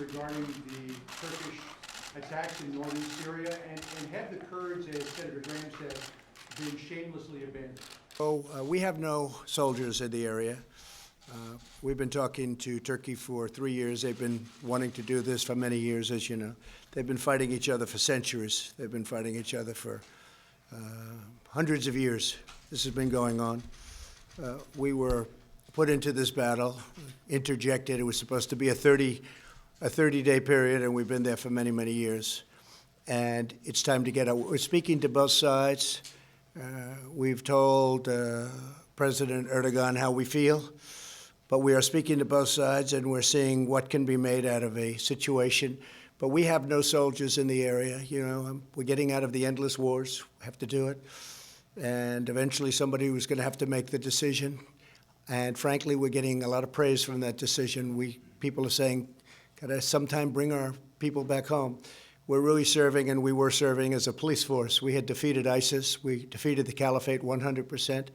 regarding the Turkish attacks in northern Syria, and have the Kurds, as Senator Graham said, been shamelessly abandoned? We have no soldiers in the area. We've been talking to Turkey for 3 years. They've been wanting to do this for many years, as you know. They've been fighting each other for centuries. They've been fighting each other for hundreds of years. This has been going on. We were put into this battle, interjected. It was supposed to be a 30-day period, and we've been there for many, many years. And it's time to get out. We're speaking to both sides. We've told President Erdogan how we feel, but we are speaking to both sides, and we're seeing what can be made out of a situation. But we have no soldiers in the area. You know, we're getting out of the endless wars. We have to do it. And eventually somebody was going to have to make the decision. And frankly, we're getting a lot of praise from that decision. People are saying, gotta sometime bring our people back home. We're really serving, and we were serving as a police force. We had defeated ISIS. We defeated the caliphate 100%.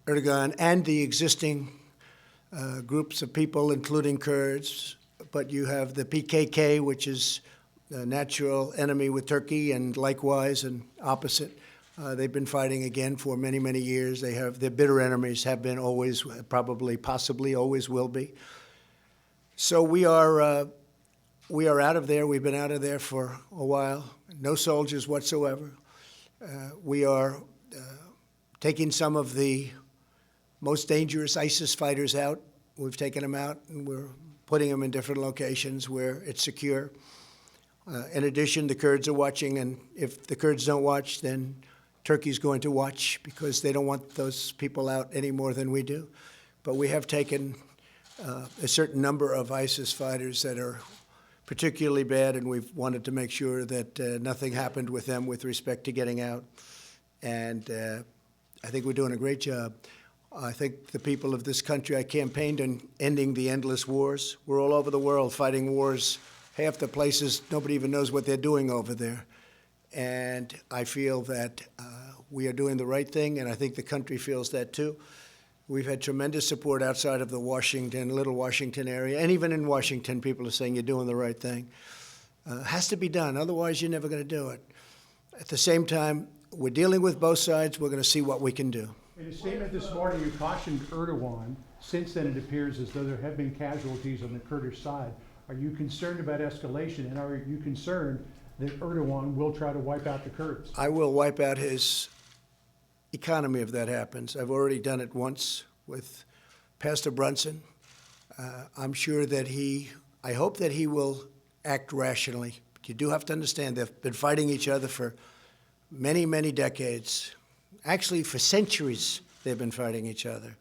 Erdogan and the existing groups of people, including Kurds, but you have the PKK, which is a natural enemy with Turkey, and likewise and opposite. They've been fighting again for many, many years. Their bitter enemies have been always, probably, possibly, always will be. So we are out of there. We've been out of there for a while. No soldiers whatsoever. We are taking some of the most dangerous ISIS fighters out. We've taken them out, and we're putting them in different locations where it's secure. In addition, the Kurds are watching, and if the Kurds don't watch, then Turkey's going to watch, because they don't want those people out any more than we do. But we have taken a certain number of ISIS fighters that are particularly bad, and we've wanted to make sure that nothing happened with them with respect to getting out. And I think we're doing a great job. I think the people of this country, I campaigned on ending the endless wars. We're all over the world fighting wars. Half the places, nobody even knows what they're doing over there. And I feel that we are doing the right thing, and I think the country feels that too. We've had tremendous support outside of the Little Washington area, and even in Washington, people are saying you're doing the right thing. Has to be done, otherwise you're never going to do it. At the same time, we're dealing with both sides. We're going to see what we can do. In a statement this morning, you cautioned Erdogan. Since then, it appears as though there have been casualties on the Kurdish side. Are you concerned about escalation, and are you concerned that Erdogan will try to wipe out the Kurds? I will wipe out his economy if that happens. I've already done it once with Pastor Brunson. I'm sure that I hope that he will act rationally. But you do have to understand they've been fighting each other for many, many decades. Actually, for centuries, they've been fighting each other.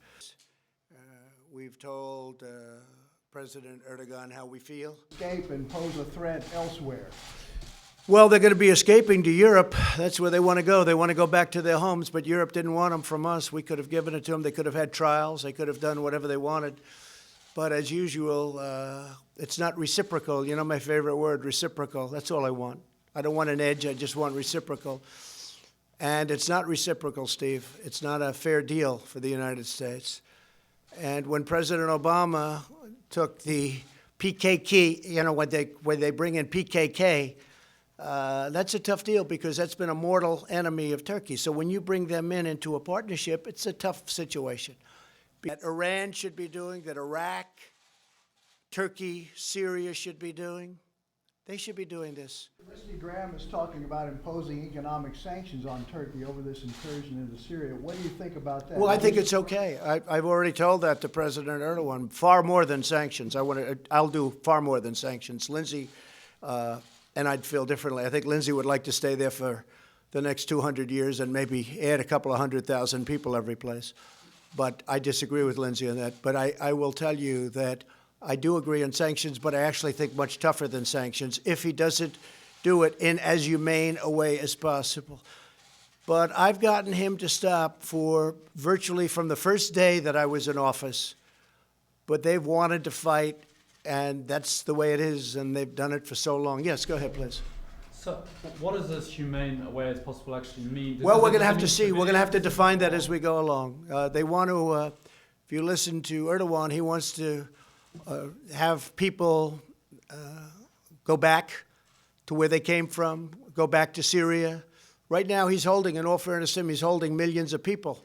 We've told President Erdogan how we feel. Escape and pose a threat elsewhere. Well, they're going to be escaping to Europe. That's where they want to go. They want to go back to their homes, but Europe didn't want them from us. We could have given it to them. They could have had trials. They could have done whatever they wanted. But as usual, it's not reciprocal. You know my favorite word, reciprocal. That's all I want. I don't want an edge. I just want reciprocal. And it's not reciprocal, Steve. It's not a fair deal for the United States. And when President Obama took the PKK, you know, when they bring in PKK, that's a tough deal, because that's been a mortal enemy of Turkey. So when you bring them into a partnership, it's a tough situation. That Iran should be doing, that Iraq, Turkey, Syria should be doing. They should be doing this. Lindsey Graham is talking about imposing economic sanctions on Turkey over this incursion into Syria. What do you think about that? Well, I think it's okay. I've already told that to President Erdogan. Far more than sanctions. I'll do far more than sanctions. Lindsey and I'd feel differently. I think Lindsey would like to stay there for the next 200 years and maybe add a couple of 100,000 people every place. But I disagree with Lindsey on that. But I will tell you that I do agree on sanctions, but I actually think much tougher than sanctions if he doesn't do it in as humane a way as possible. But I've gotten him to stop for virtually from the first day that I was in office. But they've wanted to fight, and that's the way it is, and they've done it for so long. Yes, go ahead, please. So what does this humane way as possible actually mean? Well, we're going to have to see. We're going to have to define that as we go along. They want to, if you listen to Erdogan, he wants to have people go back to where they came from, go back to Syria. Right now, he's holding, in all fairness to him, he's holding millions of people.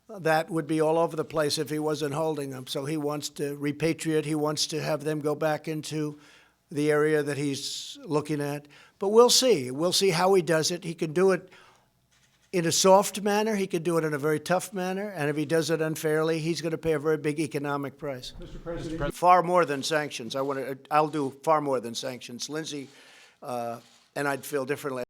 That would be all over the place if he wasn't holding them. So he wants to repatriate. He wants to have them go back into the area that he's looking at. But we'll see. We'll see how he does it. He can do it in a soft manner. He can do it in a very tough manner. And if he does it unfairly, he's going to pay a very big economic price. Mr. President, Far more than sanctions. I'll do far more than sanctions. Lindsay and I'd feel differently.